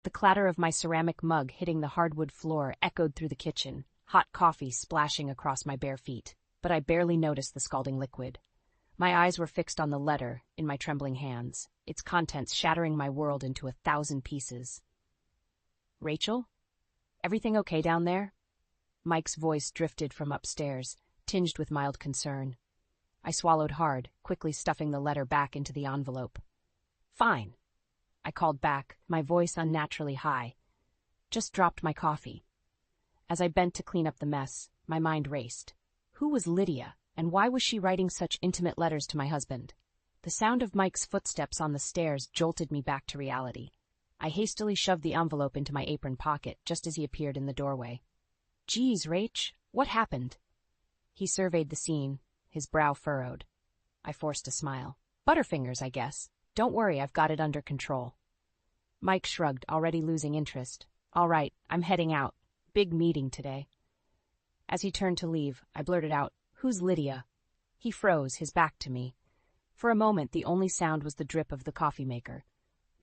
The clatter of my ceramic mug hitting the hardwood floor echoed through the kitchen, hot coffee splashing across my bare feet, but I barely noticed the scalding liquid. My eyes were fixed on the letter in my trembling hands, its contents shattering my world into 1,000 pieces. "Rachel? Everything okay down there?" Mike's voice drifted from upstairs, tinged with mild concern. I swallowed hard, quickly stuffing the letter back into the envelope. "Fine," I called back, my voice unnaturally high. Just dropped my coffee. As I bent to clean up the mess, my mind raced. Who was Lydia, and why was she writing such intimate letters to my husband? The sound of Mike's footsteps on the stairs jolted me back to reality. I hastily shoved the envelope into my apron pocket just as he appeared in the doorway. "Geez, Rach, what happened?" He surveyed the scene, his brow furrowed. I forced a smile. "Butterfingers, I guess. Don't worry, I've got it under control." Mike shrugged, already losing interest. "All right, I'm heading out. Big meeting today." As he turned to leave, I blurted out, "Who's Lydia?" He froze, his back to me. For a moment, the only sound was the drip of the coffee maker.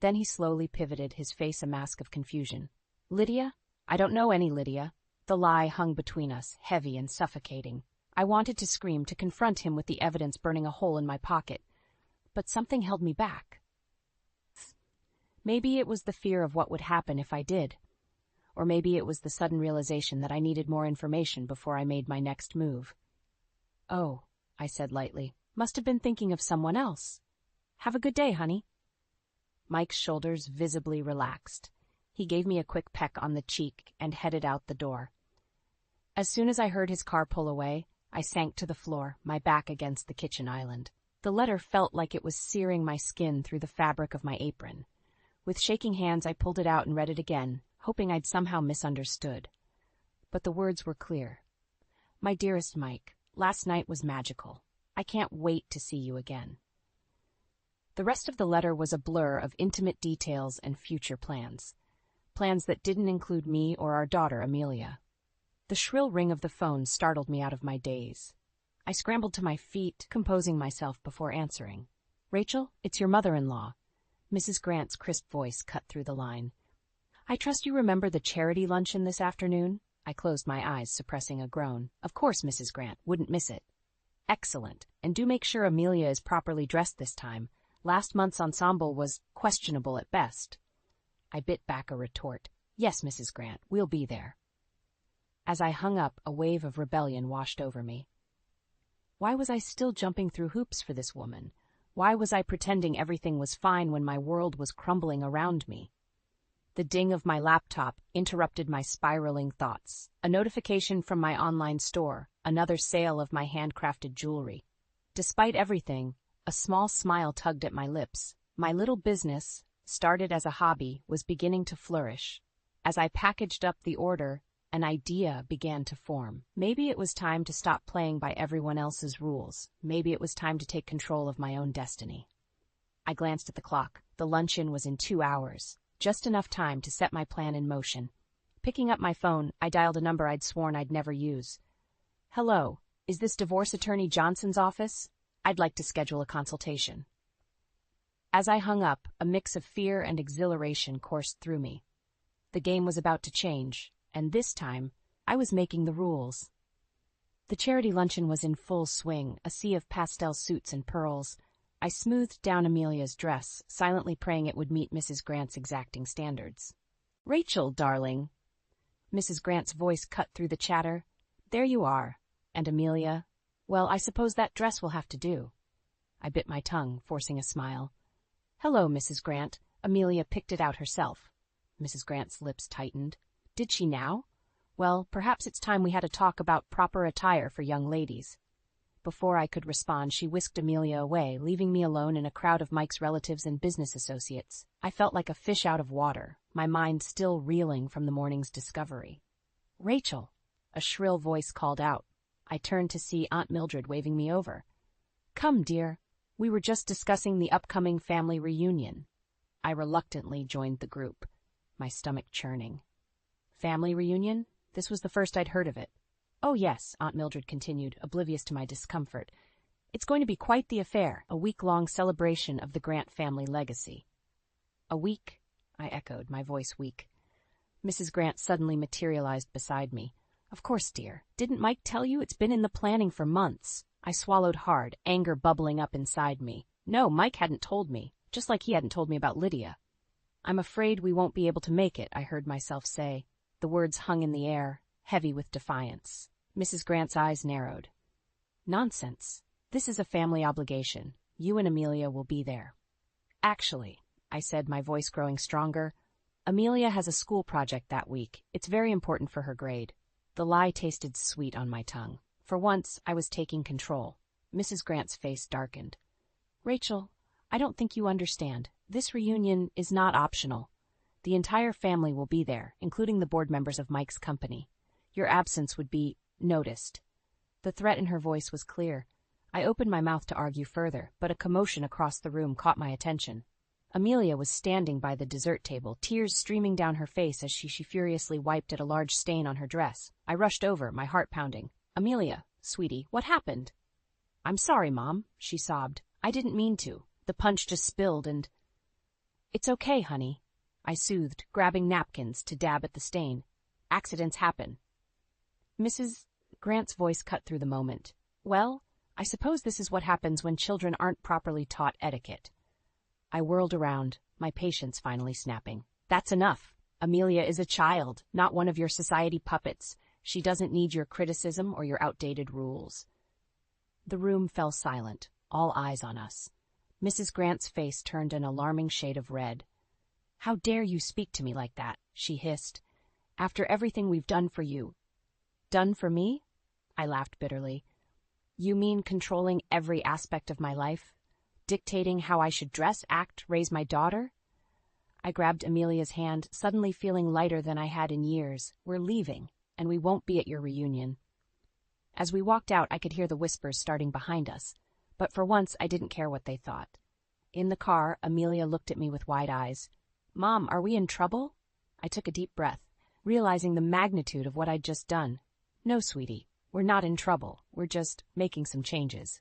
Then he slowly pivoted, his face a mask of confusion. "Lydia? I don't know any Lydia." The lie hung between us, heavy and suffocating. I wanted to scream, to confront him with the evidence burning a hole in my pocket, but something held me back. Maybe it was the fear of what would happen if I did. Or maybe it was the sudden realization that I needed more information before I made my next move. "Oh," I said lightly, "must have been thinking of someone else. Have a good day, honey." Mike's shoulders visibly relaxed. He gave me a quick peck on the cheek and headed out the door. As soon as I heard his car pull away, I sank to the floor, my back against the kitchen island. The letter felt like it was searing my skin through the fabric of my apron. With shaking hands, I pulled it out and read it again, hoping I'd somehow misunderstood. But the words were clear. "My dearest Mike, last night was magical. I can't wait to see you again." The rest of the letter was a blur of intimate details and future plans. Plans that didn't include me or our daughter, Amelia. The shrill ring of the phone startled me out of my daze. I scrambled to my feet, composing myself before answering. "Rachel, it's your mother-in-law." Mrs. Grant's crisp voice cut through the line. "I trust you remember the charity luncheon this afternoon?" I closed my eyes, suppressing a groan. "Of course, Mrs. Grant, wouldn't miss it." "Excellent, and do make sure Amelia is properly dressed this time. Last month's ensemble was questionable at best." I bit back a retort. "Yes, Mrs. Grant, we'll be there." As I hung up, a wave of rebellion washed over me. Why was I still jumping through hoops for this woman? Why was I pretending everything was fine when my world was crumbling around me? The ding of my laptop interrupted my spiraling thoughts. A notification from my online store, another sale of my handcrafted jewelry. Despite everything, a small smile tugged at my lips. My little business, started as a hobby, was beginning to flourish. As I packaged up the order, an idea began to form. Maybe it was time to stop playing by everyone else's rules. Maybe it was time to take control of my own destiny. I glanced at the clock. The luncheon was in 2 hours. Just enough time to set my plan in motion. Picking up my phone, I dialed a number I'd sworn I'd never use. "Hello, is this divorce attorney Johnson's office? I'd like to schedule a consultation." As I hung up, a mix of fear and exhilaration coursed through me. The game was about to change, and this time, I was making the rules. The charity luncheon was in full swing, a sea of pastel suits and pearls. I smoothed down Amelia's dress, silently praying it would meet Mrs. Grant's exacting standards. "Rachel, darling." Mrs. Grant's voice cut through the chatter. "There you are. And Amelia, well, I suppose that dress will have to do." I bit my tongue, forcing a smile. "Hello, Mrs. Grant." Amelia picked it out herself. Mrs. Grant's lips tightened. Did she now? Well, perhaps it's time we had a talk about proper attire for young ladies. Before I could respond, she whisked Amelia away, leaving me alone in a crowd of Mike's relatives and business associates. I felt like a fish out of water, my mind still reeling from the morning's discovery. "Rachel!" a shrill voice called out. I turned to see Aunt Mildred waving me over. "Come, dear. We were just discussing the upcoming family reunion." I reluctantly joined the group, my stomach churning. Family reunion? This was the first I'd heard of it. "Oh yes," Aunt Mildred continued, oblivious to my discomfort. "It's going to be quite the affair, a week-long celebration of the Grant family legacy." "A week?" I I echoed, my voice weak. Mrs. Grant suddenly materialized beside me. Of course, dear. Didn't Mike tell you? It's been in the planning for months. I swallowed hard, anger bubbling up inside me. No, Mike hadn't told me, just like he hadn't told me about Lydia. I'm afraid we won't be able to make it, I heard myself say. The words hung in the air, heavy with defiance. Mrs. Grant's eyes narrowed. Nonsense. This is a family obligation. You and Amelia will be there. Actually, I said, my voice growing stronger, Amelia has a school project that week. It's very important for her grade. The lie tasted sweet on my tongue. For once, I was taking control. Mrs. Grant's face darkened. Rachel, I don't think you understand. This reunion is not optional. The entire family will be there, including the board members of Mike's company. Your absence would be noticed. The threat in her voice was clear. I opened my mouth to argue further, but a commotion across the room caught my attention. Amelia was standing by the dessert table, tears streaming down her face as she furiously wiped at a large stain on her dress. I rushed over, my heart pounding. Amelia, sweetie, what happened? I'm sorry, Mom, she sobbed. I didn't mean to. The punch just spilled and... It's okay, honey, I soothed, grabbing napkins to dab at the stain. Accidents happen. Mrs. Grant's voice cut through the moment. Well, I suppose this is what happens when children aren't properly taught etiquette. I whirled around, my patience finally snapping. That's enough. Amelia is a child, not one of your society puppets. She doesn't need your criticism or your outdated rules. The room fell silent, all eyes on us. Mrs. Grant's face turned an alarming shade of red. How dare you speak to me like that, she hissed. After everything we've done for you. Done for me? I laughed bitterly. You mean controlling every aspect of my life? Dictating how I should dress, act, raise my daughter? I grabbed Amelia's hand, suddenly feeling lighter than I had in years. We're leaving, and we won't be at your reunion. As we walked out, I could hear the whispers starting behind us, but for once I didn't care what they thought. In the car, Amelia looked at me with wide eyes. Mom, are we in trouble? I took a deep breath, realizing the magnitude of what I'd just done. No, sweetie, we're not in trouble. We're just making some changes.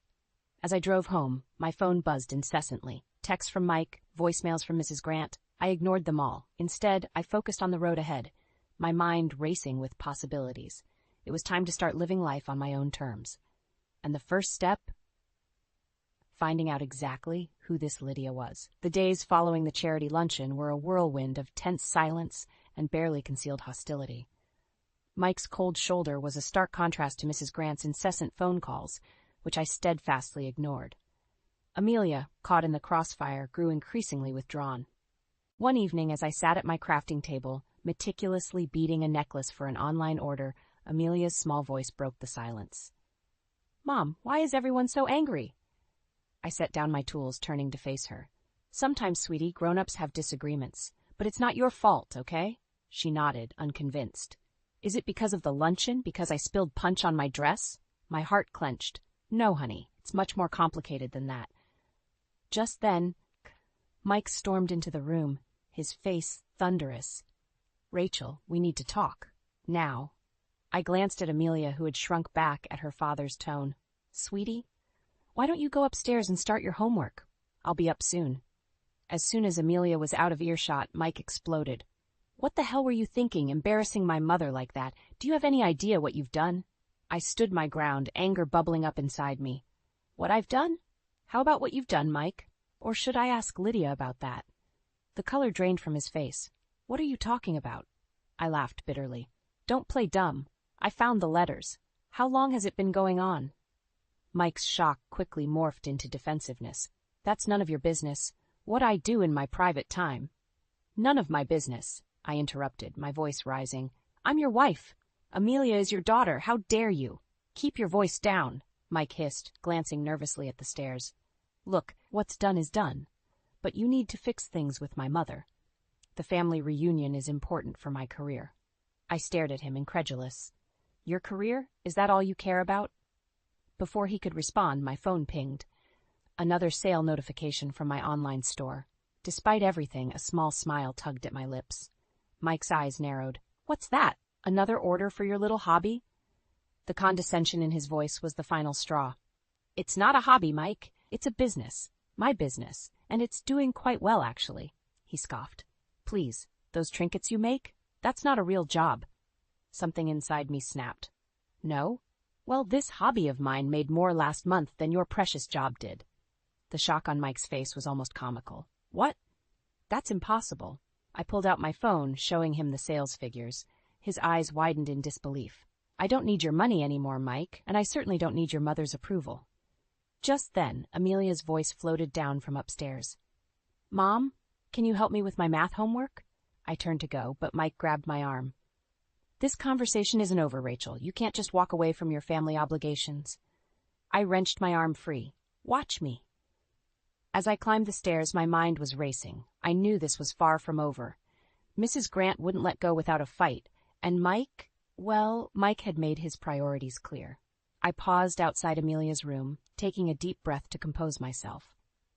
As I drove home, my phone buzzed incessantly. Texts from Mike, voicemails from Mrs. Grant. I ignored them all. Instead, I focused on the road ahead, my mind racing with possibilities. It was time to start living life on my own terms. And the first step? Finding out exactly who this Lydia was. The days following the charity luncheon were a whirlwind of tense silence and barely concealed hostility. Mike's cold shoulder was a stark contrast to Mrs. Grant's incessant phone calls, which I steadfastly ignored. Amelia, caught in the crossfire, grew increasingly withdrawn. One evening, as I sat at my crafting table, meticulously beading a necklace for an online order, Amelia's small voice broke the silence. Mom, why is everyone so angry? I set down my tools, turning to face her. Sometimes, sweetie, grown-ups have disagreements, but it's not your fault, okay? She nodded, unconvinced. Is it because of the luncheon, because I spilled punch on my dress? My heart clenched. No, honey, it's much more complicated than that. Just then, Mike stormed into the room, his face thunderous. Rachel, we need to talk. Now. I glanced at Amelia, who had shrunk back at her father's tone. Sweetie, why don't you go upstairs and start your homework? I'll be up soon. As soon as Amelia was out of earshot, Mike exploded. What the hell were you thinking, embarrassing my mother like that? Do you have any idea what you've done? I stood my ground, anger bubbling up inside me. What I've done? How about what you've done, Mike? Or should I ask Lydia about that? The color drained from his face. What are you talking about? I laughed bitterly. Don't play dumb. I found the letters. How long has it been going on? Mike's shock quickly morphed into defensiveness. That's none of your business. What I do in my private time. None of my business, I interrupted, my voice rising. I'm your wife. Amelia is your daughter. How dare you? Keep your voice down, Mike hissed, glancing nervously at the stairs. Look, what's done is done. But you need to fix things with my mother. The family reunion is important for my career. I stared at him, incredulous. Your career? Is that all you care about? Before he could respond, my phone pinged. Another sale notification from my online store. Despite everything, a small smile tugged at my lips. Mike's eyes narrowed. What's that? Another order for your little hobby? The condescension in his voice was the final straw. It's not a hobby, Mike. It's a business. My business. And it's doing quite well, actually. He scoffed. please, those trinkets you make? That's not a real job. Something inside me snapped. No? Well, this hobby of mine made more last month than your precious job did. The shock on Mike's face was almost comical. What? That's impossible. I pulled out my phone, showing him the sales figures. His eyes widened in disbelief. I don't need your money anymore, Mike, and I certainly don't need your mother's approval. Just then, Amelia's voice floated down from upstairs. Mom, can you help me with my math homework? I turned to go, but Mike grabbed my arm. This conversation isn't over, Rachel. You can't just walk away from your family obligations. I wrenched my arm free. Watch me. As I climbed the stairs, my mind was racing. I knew this was far from over. Mrs. Grant wouldn't let go without a fight, and Mike, well, Mike had made his priorities clear. I paused outside Amelia's room, taking a deep breath to compose myself.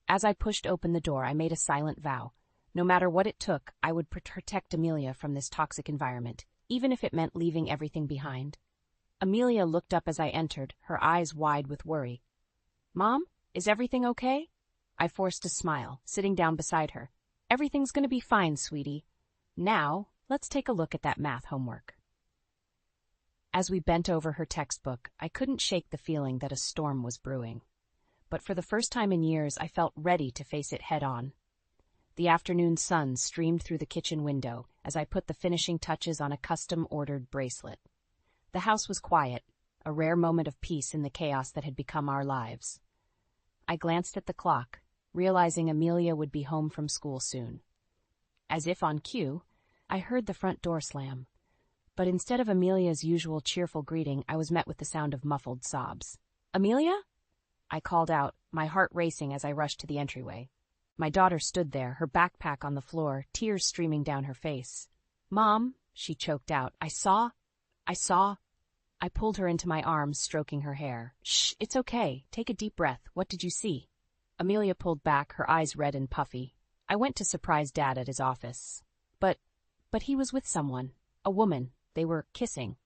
As I pushed open the door, I made a silent vow. No matter what it took, I would protect Amelia from this toxic environment, even if it meant leaving everything behind. Amelia looked up as I entered, her eyes wide with worry. Mom, is everything okay? I forced a smile, sitting down beside her. Everything's going to be fine, sweetie. Now, let's take a look at that math homework. As we bent over her textbook, I couldn't shake the feeling that a storm was brewing. But for the first time in years, I felt ready to face it head-on. The afternoon sun streamed through the kitchen window as I put the finishing touches on a custom-ordered bracelet. The house was quiet, a rare moment of peace in the chaos that had become our lives. I glanced at the clock, realizing Amelia would be home from school soon. As if on cue, I heard the front door slam. But instead of Amelia's usual cheerful greeting, I was met with the sound of muffled sobs. Amelia? I called out, my heart racing as I rushed to the entryway. My daughter stood there, her backpack on the floor, tears streaming down her face. Mom, she choked out, I saw. I pulled her into my arms, stroking her hair. Shh, it's okay. Take a deep breath. What did you see? Amelia pulled back, her eyes red and puffy. I went to surprise Dad at his office. But he was with someone. A woman. They were kissing.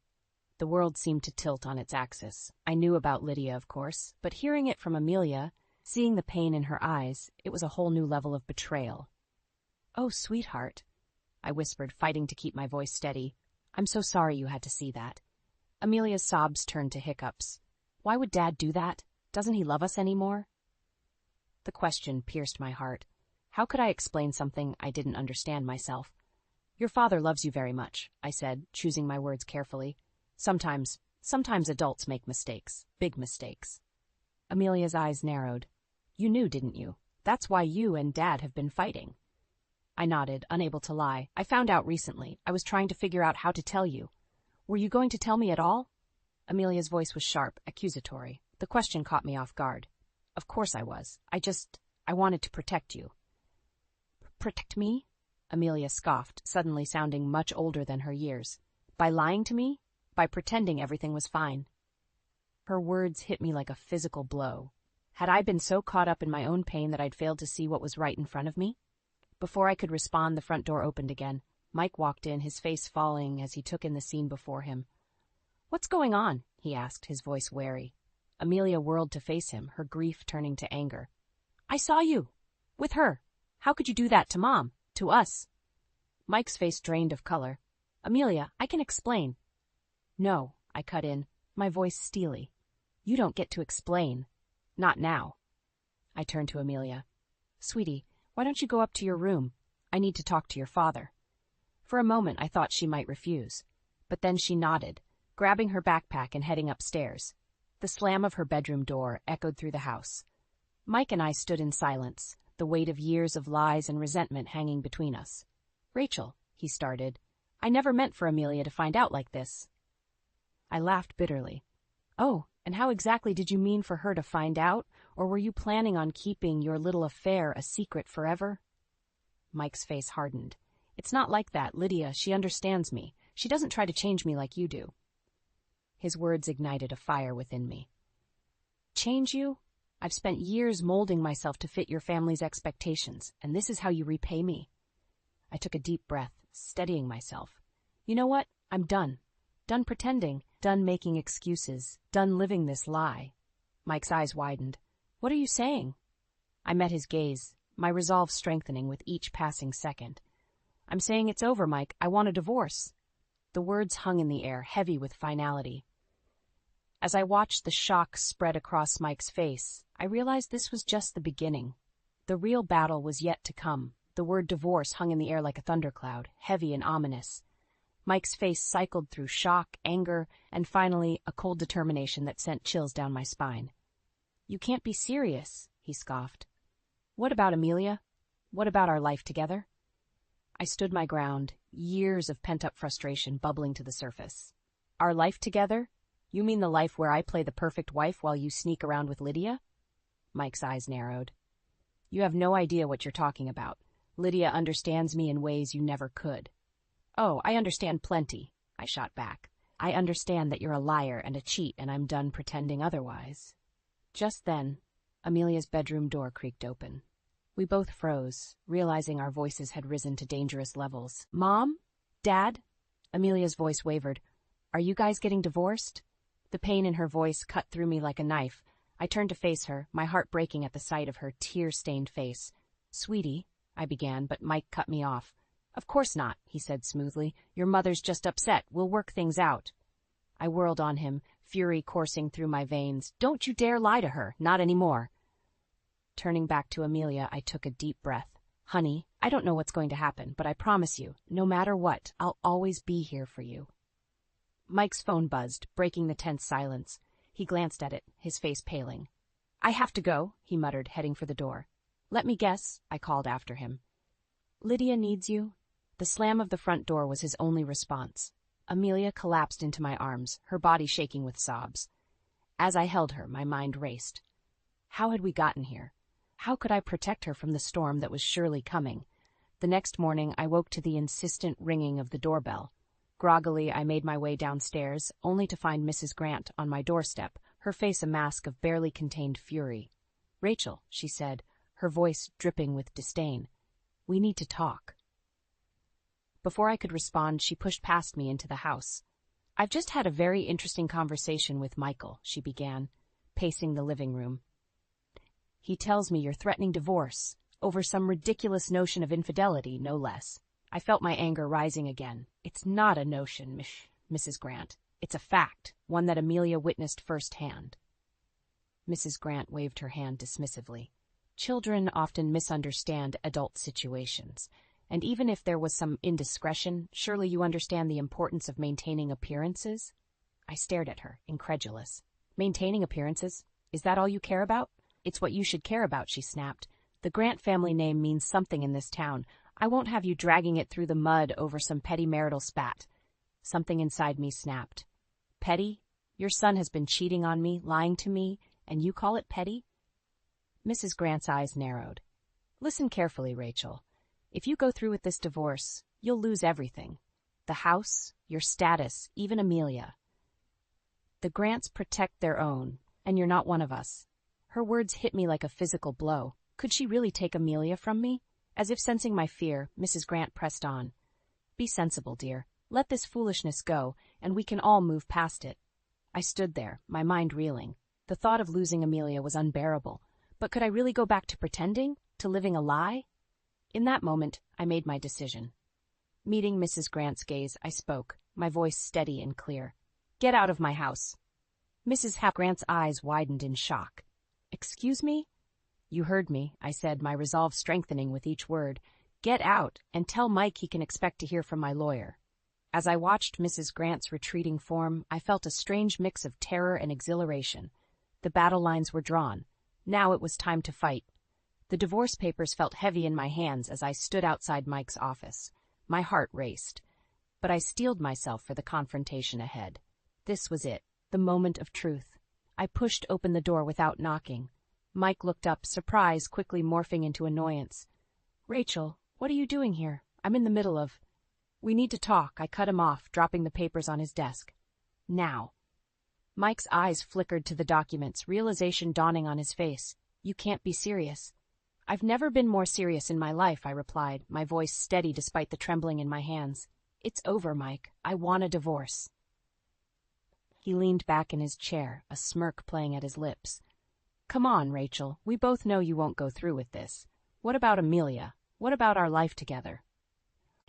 The world seemed to tilt on its axis. I knew about Lydia, of course, but hearing it from Amelia, seeing the pain in her eyes, it was a whole new level of betrayal. Oh, sweetheart, I whispered, fighting to keep my voice steady. I'm so sorry you had to see that. Amelia's sobs turned to hiccups. Why would Dad do that? Doesn't he love us anymore? The question pierced my heart. How could I explain something I didn't understand myself? Your father loves you very much, I said, choosing my words carefully. Sometimes adults make mistakes, big mistakes. Amelia's eyes narrowed. You knew, didn't you? That's why you and Dad have been fighting. I nodded, unable to lie. I found out recently. I was trying to figure out how to tell you. Were you going to tell me at all? Amelia's voice was sharp, accusatory. The question caught me off guard. Of course I was. I wanted to protect you. Protect me? Amelia scoffed, suddenly sounding much older than her years. By lying to me? By pretending everything was fine. Her words hit me like a physical blow. Had I been so caught up in my own pain that I'd failed to see what was right in front of me? Before I could respond, the front door opened again. Mike walked in, his face falling as he took in the scene before him. What's going on? He asked, his voice wary. Amelia whirled to face him, her grief turning to anger. I saw you. With her. How could you do that to Mom? To us? Mike's face drained of color. Amelia, I can explain. No, I cut in, my voice steely. You don't get to explain. Not now. I turned to Amelia. Sweetie, why don't you go up to your room? I need to talk to your father. For a moment I thought she might refuse, but then she nodded, grabbing her backpack and heading upstairs. The slam of her bedroom door echoed through the house. Mike and I stood in silence, the weight of years of lies and resentment hanging between us. Rachel, he started, I never meant for Amelia to find out like this. I laughed bitterly. Oh, and how exactly did you mean for her to find out, or were you planning on keeping your little affair a secret forever? Mike's face hardened. It's not like that, Lydia. She understands me. She doesn't try to change me like you do. His words ignited a fire within me. Change you? I've spent years molding myself to fit your family's expectations, and this is how you repay me. I took a deep breath, steadying myself. You know what? I'm done. Done pretending, done making excuses, done living this lie. Mike's eyes widened. What are you saying? I met his gaze, my resolve strengthening with each passing second. I'm saying it's over, Mike. I want a divorce. The words hung in the air, heavy with finality. As I watched the shock spread across Mike's face, I realized this was just the beginning. The real battle was yet to come. The word divorce hung in the air like a thundercloud, heavy and ominous. Mike's face cycled through shock, anger, and finally a cold determination that sent chills down my spine. "You can't be serious," he scoffed. "What about Amelia? What about our life together?" I stood my ground, years of pent-up frustration bubbling to the surface. "Our life together? You mean the life where I play the perfect wife while you sneak around with Lydia?" Mike's eyes narrowed. "You have no idea what you're talking about. Lydia understands me in ways you never could." "Oh, I understand plenty," I shot back. "I understand that you're a liar and a cheat, and I'm done pretending otherwise." Just then, Amelia's bedroom door creaked open. We both froze, realizing our voices had risen to dangerous levels. "Mom? Dad?" Amelia's voice wavered. "Are you guys getting divorced?" The pain in her voice cut through me like a knife. I turned to face her, my heart breaking at the sight of her tear-stained face. "Sweetie," I began, but Mike cut me off. "Of course not," he said smoothly. "Your mother's just upset. We'll work things out." I whirled on him, fury coursing through my veins. "Don't you dare lie to her. Not anymore." Turning back to Amelia, I took a deep breath. "Honey, I don't know what's going to happen, but I promise you, no matter what, I'll always be here for you." Mike's phone buzzed, breaking the tense silence. He glanced at it, his face paling. "I have to go," he muttered, heading for the door. "Let me guess," I called after him. "Lydia needs you." The slam of the front door was his only response. Amelia collapsed into my arms, her body shaking with sobs. As I held her, my mind raced. How had we gotten here? How could I protect her from the storm that was surely coming? The next morning, I woke to the insistent ringing of the doorbell. Groggily, I made my way downstairs, only to find Mrs. Grant on my doorstep, her face a mask of barely contained fury. "Rachel," she said, her voice dripping with disdain. "We need to talk." Before I could respond, she pushed past me into the house. "I've just had a very interesting conversation with Michael," she began, pacing the living room. "He tells me you're threatening divorce, over some ridiculous notion of infidelity, no less." I felt my anger rising again. "It's not a notion, Mrs. Grant. It's a fact, one that Amelia witnessed firsthand." Mrs. Grant waved her hand dismissively. "Children often misunderstand adult situations, and even if there was some indiscretion, surely you understand the importance of maintaining appearances?" I stared at her, incredulous. "Maintaining appearances? Is that all you care about?" "It's what you should care about," she snapped. "The Grant family name means something in this town. I won't have you dragging it through the mud over some petty marital spat." Something inside me snapped. "Petty? Your son has been cheating on me, lying to me, and you call it petty?" Mrs. Grant's eyes narrowed. "Listen carefully, Rachel. If you go through with this divorce, you'll lose everything. The house, your status, even Amelia. The Grants protect their own, and you're not one of us." Her words hit me like a physical blow. Could she really take Amelia from me? As if sensing my fear, Mrs. Grant pressed on. "Be sensible, dear. Let this foolishness go, and we can all move past it." I stood there, my mind reeling. The thought of losing Amelia was unbearable. But could I really go back to pretending? To living a lie? In that moment, I made my decision. Meeting Mrs. Grant's gaze, I spoke, my voice steady and clear. "Get out of my house." Mrs. Grant's eyes widened in shock. "Excuse me?" "You heard me," I said, my resolve strengthening with each word. "Get out, and tell Mike he can expect to hear from my lawyer." As I watched Mrs. Grant's retreating form, I felt a strange mix of terror and exhilaration. The battle lines were drawn. Now it was time to fight. The divorce papers felt heavy in my hands as I stood outside Mike's office. My heart raced. But I steeled myself for the confrontation ahead. This was it, the moment of truth. I pushed open the door without knocking. Mike looked up, surprise quickly morphing into annoyance. "Rachel, what are you doing here? I'm in the middle of—" "We need to talk," I cut him off, dropping the papers on his desk. "Now." Mike's eyes flickered to the documents, realization dawning on his face. "You can't be serious." "I've never been more serious in my life," I replied, my voice steady despite the trembling in my hands. "It's over, Mike. I want a divorce." He leaned back in his chair, a smirk playing at his lips. "Come on, Rachel. We both know you won't go through with this. What about Amelia? What about our life together?"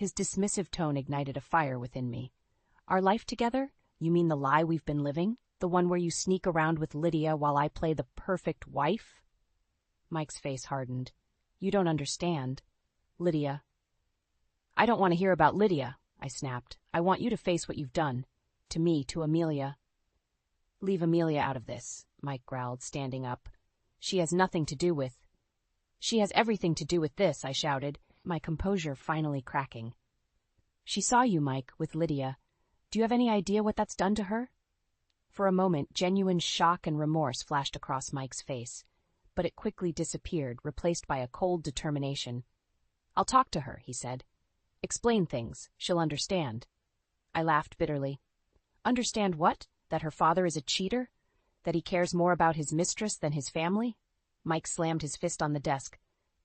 His dismissive tone ignited a fire within me. Our life together? You mean the lie we've been living? The one where you sneak around with Lydia while I play the perfect wife? Mike's face hardened. You don't understand. Lydia. I don't want to hear about Lydia, I snapped. I want you to face what you've done. To me, to Amelia. Leave Amelia out of this, Mike growled, standing up. She has everything to do with this, I shouted, my composure finally cracking. She saw you, Mike, with Lydia. Do you have any idea what that's done to her? For a moment, genuine shock and remorse flashed across Mike's face, but it quickly disappeared, replaced by a cold determination. I'll talk to her, he said. Explain things. She'll understand. I laughed bitterly. Understand what? That her father is a cheater? That he cares more about his mistress than his family? Mike slammed his fist on the desk.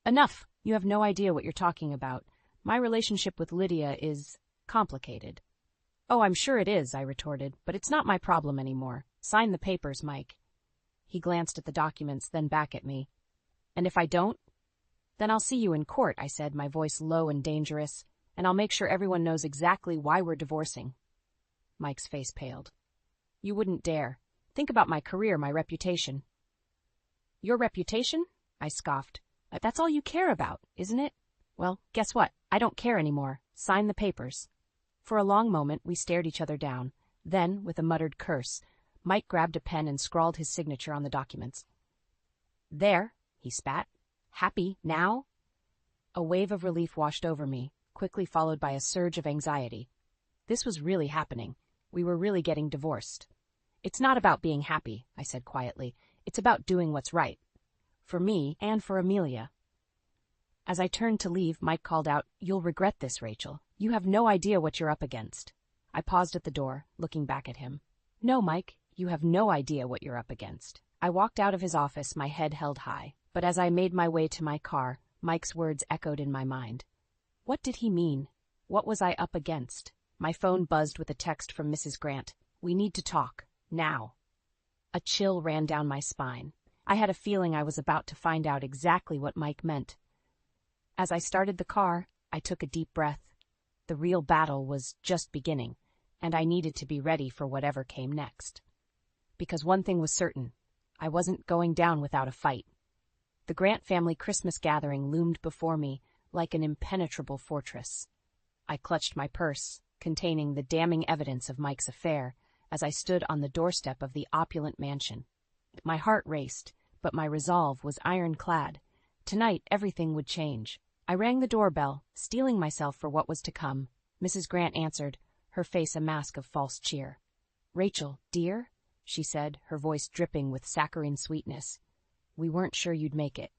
Enough! You have no idea what you're talking about. My relationship with Lydia is complicated. Oh, I'm sure it is, I retorted, but it's not my problem anymore. Sign the papers, Mike. He glanced at the documents, then back at me. And if I don't? Then I'll see you in court, I said, my voice low and dangerous, and I'll make sure everyone knows exactly why we're divorcing. Mike's face paled. You wouldn't dare. Think about my career, my reputation. Your reputation? I scoffed. That's all you care about, isn't it? Well, guess what? I don't care anymore. Sign the papers. For a long moment, we stared each other down. Then, with a muttered curse, Mike grabbed a pen and scrawled his signature on the documents. There, he spat. Happy now? A wave of relief washed over me, quickly followed by a surge of anxiety. This was really happening. We were really getting divorced. It's not about being happy, I said quietly. It's about doing what's right. For me and for Amelia. As I turned to leave, Mike called out, You'll regret this, Rachel. You have no idea what you're up against. I paused at the door, looking back at him. No, Mike, you have no idea what you're up against. I walked out of his office, my head held high, but as I made my way to my car, Mike's words echoed in my mind. What did he mean? What was I up against? My phone buzzed with a text from Mrs. Grant. We need to talk. Now. A chill ran down my spine. I had a feeling I was about to find out exactly what Mike meant. As I started the car, I took a deep breath. The real battle was just beginning, and I needed to be ready for whatever came next. Because one thing was certain, I wasn't going down without a fight. The Grant family Christmas gathering loomed before me like an impenetrable fortress. I clutched my purse, containing the damning evidence of Mike's affair, as I stood on the doorstep of the opulent mansion. My heart raced, but my resolve was ironclad. Tonight, everything would change. I rang the doorbell, steeling myself for what was to come. Mrs. Grant answered, her face a mask of false cheer. Rachel, dear, she said, her voice dripping with saccharine sweetness. We weren't sure you'd make it.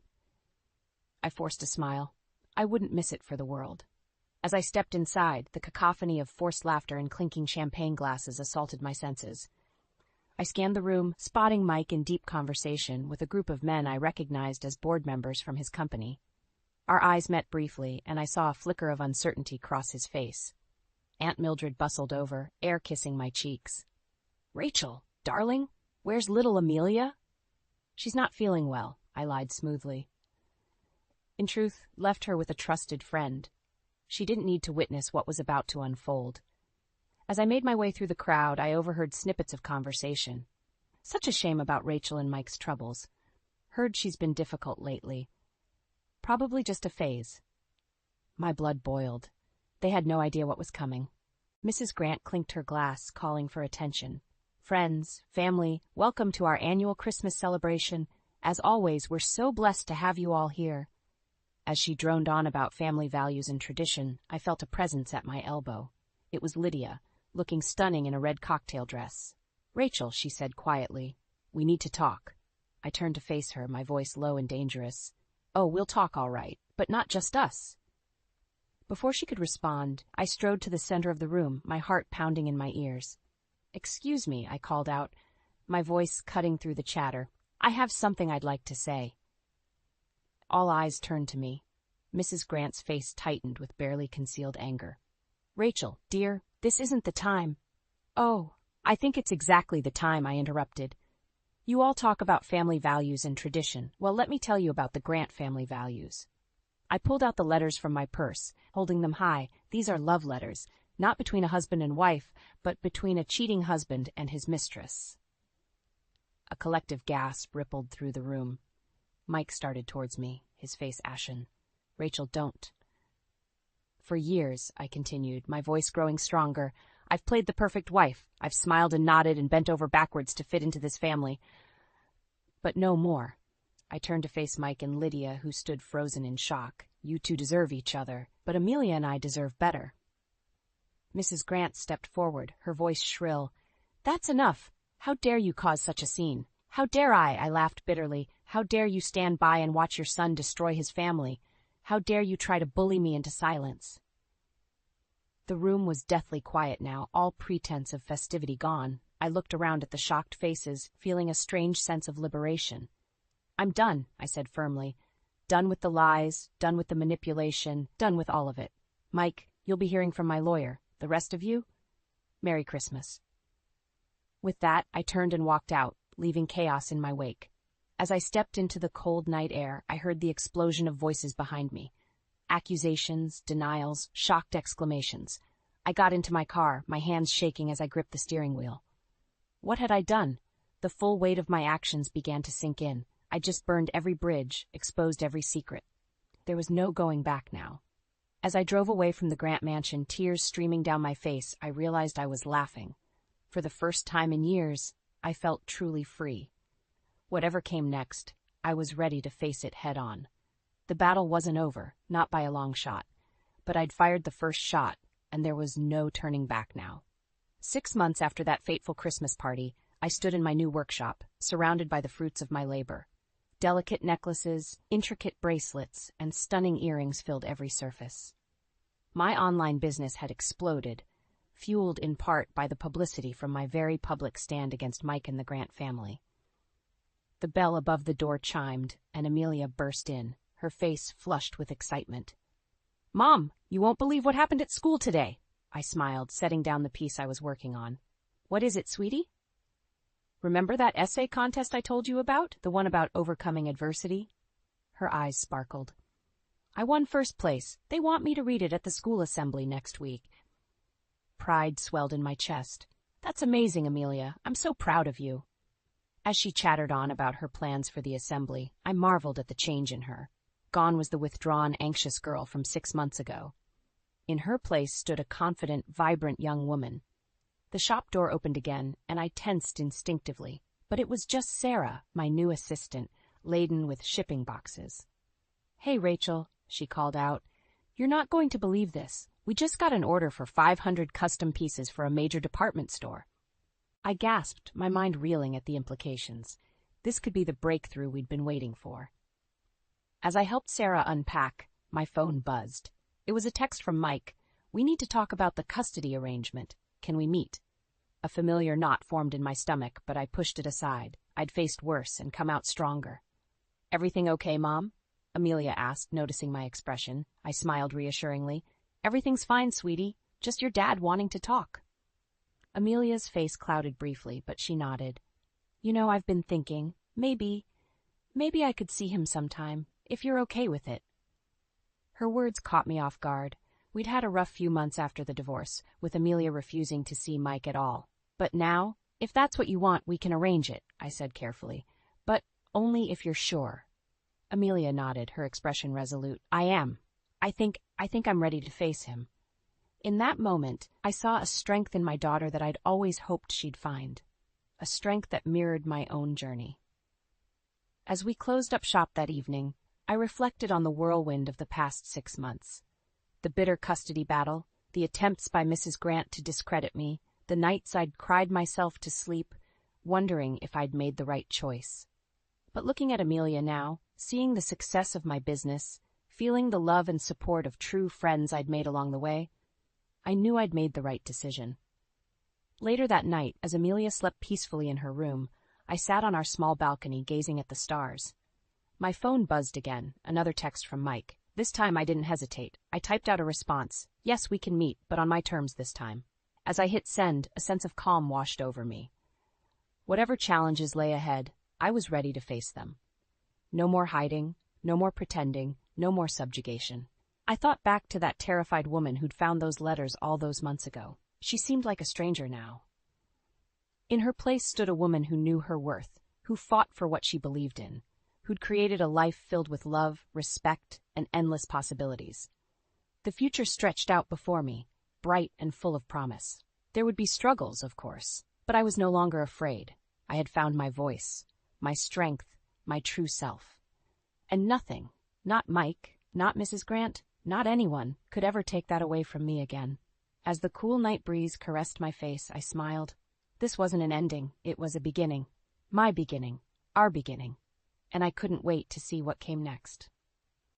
I forced a smile. I wouldn't miss it for the world. As I stepped inside, the cacophony of forced laughter and clinking champagne glasses assaulted my senses. I scanned the room, spotting Mike in deep conversation with a group of men I recognized as board members from his company. Our eyes met briefly, and I saw a flicker of uncertainty cross his face. Aunt Mildred bustled over, air-kissing my cheeks. Rachel, darling, where's little Amelia? She's not feeling well, I lied smoothly. In truth, left her with a trusted friend. She didn't need to witness what was about to unfold. As I made my way through the crowd, I overheard snippets of conversation. Such a shame about Rachel and Mike's troubles. Heard she's been difficult lately. Probably just a phase. My blood boiled. They had no idea what was coming. Mrs. Grant clinked her glass, calling for attention. Friends, family, welcome to our annual Christmas celebration. As always, we're so blessed to have you all here. As she droned on about family values and tradition, I felt a presence at my elbow. It was Lydia, looking stunning in a red cocktail dress. Rachel, she said quietly, we need to talk. I turned to face her, my voice low and dangerous. Oh, we'll talk all right, but not just us. Before she could respond, I strode to the center of the room, my heart pounding in my ears. Excuse me, I called out, my voice cutting through the chatter. I have something I'd like to say. All eyes turned to me. Mrs. Grant's face tightened with barely concealed anger. Rachel, dear, this isn't the time. Oh, I think it's exactly the time, I interrupted. You all talk about family values and tradition. Well, let me tell you about the Grant family values. I pulled out the letters from my purse, holding them high. These are love letters, not between a husband and wife, but between a cheating husband and his mistress. A collective gasp rippled through the room. Mike started towards me, his face ashen. Rachel, don't. For years, I continued, my voice growing stronger, I've played the perfect wife. I've smiled and nodded and bent over backwards to fit into this family. But no more. I turned to face Mike and Lydia, who stood frozen in shock. You two deserve each other, but Amelia and I deserve better. Mrs. Grant stepped forward, her voice shrill. That's enough. How dare you cause such a scene? How dare I laughed bitterly. How dare you stand by and watch your son destroy his family? How dare you try to bully me into silence? The room was deathly quiet now, all pretense of festivity gone. I looked around at the shocked faces, feeling a strange sense of liberation. I'm done, I said firmly. Done with the lies, done with the manipulation, done with all of it. Mike, you'll be hearing from my lawyer. The rest of you? Merry Christmas. With that, I turned and walked out, leaving chaos in my wake. As I stepped into the cold night air, I heard the explosion of voices behind me. Accusations, denials, shocked exclamations. I got into my car, my hands shaking as I gripped the steering wheel. What had I done? The full weight of my actions began to sink in. I just burned every bridge, exposed every secret. There was no going back now. As I drove away from the Grant mansion, tears streaming down my face, I realized I was laughing. For the first time in years, I felt truly free. Whatever came next, I was ready to face it head on. The battle wasn't over, not by a long shot, but I'd fired the first shot, and there was no turning back now. 6 months after that fateful Christmas party, I stood in my new workshop, surrounded by the fruits of my labor. Delicate necklaces, intricate bracelets, and stunning earrings filled every surface. My online business had exploded, fueled in part by the publicity from my very public stand against Mike and the Grant family. The bell above the door chimed, and Amelia burst in, her face flushed with excitement. Mom, you won't believe what happened at school today, I smiled, setting down the piece I was working on. What is it, sweetie? Remember that essay contest I told you about? The one about overcoming adversity? Her eyes sparkled. I won first place. They want me to read it at the school assembly next week. Pride swelled in my chest. That's amazing, Amelia. I'm so proud of you. As she chattered on about her plans for the assembly, I marveled at the change in her. Gone was the withdrawn, anxious girl from 6 months ago. In her place stood a confident, vibrant young woman. The shop door opened again, and I tensed instinctively. But it was just Sarah, my new assistant, laden with shipping boxes. Hey, Rachel, she called out. You're not going to believe this. We just got an order for 500 custom pieces for a major department store. I gasped, my mind reeling at the implications. This could be the breakthrough we'd been waiting for. As I helped Sarah unpack, my phone buzzed. It was a text from Mike. We need to talk about the custody arrangement. Can we meet? A familiar knot formed in my stomach, but I pushed it aside. I'd faced worse and come out stronger. Everything okay, Mom? Amelia asked, noticing my expression. I smiled reassuringly. Everything's fine, sweetie. Just your dad wanting to talk. Amelia's face clouded briefly, but she nodded. You know, I've been thinking, maybe I could see him sometime, if you're okay with it. Her words caught me off guard. We'd had a rough few months after the divorce, with Amelia refusing to see Mike at all. But now, if that's what you want, we can arrange it, I said carefully. But only if you're sure. Amelia nodded, her expression resolute. I am. I think I'm ready to face him. In that moment, I saw a strength in my daughter that I'd always hoped she'd find. A strength that mirrored my own journey. As we closed up shop that evening, I reflected on the whirlwind of the past 6 months. The bitter custody battle, the attempts by Mrs. Grant to discredit me, the nights I'd cried myself to sleep, wondering if I'd made the right choice. But looking at Amelia now, seeing the success of my business, feeling the love and support of true friends I'd made along the way, I knew I'd made the right decision. Later that night, as Amelia slept peacefully in her room, I sat on our small balcony gazing at the stars. My phone buzzed again, another text from Mike. This time I didn't hesitate. I typed out a response. Yes, we can meet, but on my terms this time. As I hit send, a sense of calm washed over me. Whatever challenges lay ahead, I was ready to face them. No more hiding, no more pretending, No more subjugation. I thought back to that terrified woman who'd found those letters all those months ago. She seemed like a stranger now. In her place stood a woman who knew her worth, who fought for what she believed in, who'd created a life filled with love, respect, and endless possibilities. The future stretched out before me, bright and full of promise. There would be struggles, of course, but I was no longer afraid. I had found my voice, my strength, my true self. And nothing, not Mike, not Mrs. Grant, not anyone, could ever take that away from me again. As the cool night breeze caressed my face, I smiled. This wasn't an ending, it was a beginning. My beginning, our beginning. And I couldn't wait to see what came next.